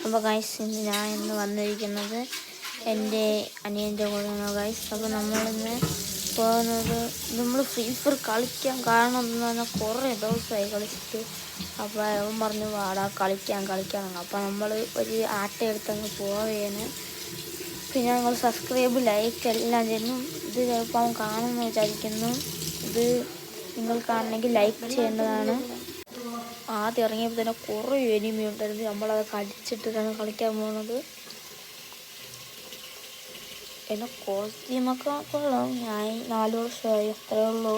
അപ്പോൾ ഗൈസ് ഇന്ന് വന്നിരിക്കുന്നത് എൻ്റെ അനിയൻ്റെ കൂടെയാണ് ഗൈസ്. അപ്പോൾ നമ്മളിന്ന് പോകുന്നത് നമ്മൾ ഫ്രീ ഫയർ കളിക്കാൻ കാരണം എന്ന് പറഞ്ഞാൽ കുറേ ദിവസമായി കളിച്ചിട്ട്. അപ്പോൾ അവൻ പറഞ്ഞു വാടാ കളിക്കാൻ. അപ്പോൾ നമ്മൾ ഒരു ആട്ട എടുത്തങ്ങ് പോവുകയാണ്. പിന്നെ ഞങ്ങൾ സബ്സ്ക്രൈബ് ലൈക്ക് എല്ലാം ചെയ്യുന്നു. ഇത് ചിലപ്പോൾ അവൻ കാണുമെന്ന് വിചാരിക്കുന്നു. ഇത് നിങ്ങൾ കാണണമെങ്കിൽ ലൈക്ക് ചെയ്യേണ്ടതാണ്. ആദ്യം ഇറങ്ങിയപ്പോൾ തന്നെ കുറേ എനിമി ഉണ്ടായിരുന്നു. നമ്മളതൊക്കെ അടിച്ചിട്ടാണ് കളിക്കാൻ പോകുന്നത്. എൻ്റെ കോസ്റ്റ്യൂമൊക്കെ കൊള്ളാം. ഞാൻ 4 വർഷമായി, അത്രയേ ഉള്ളൂ.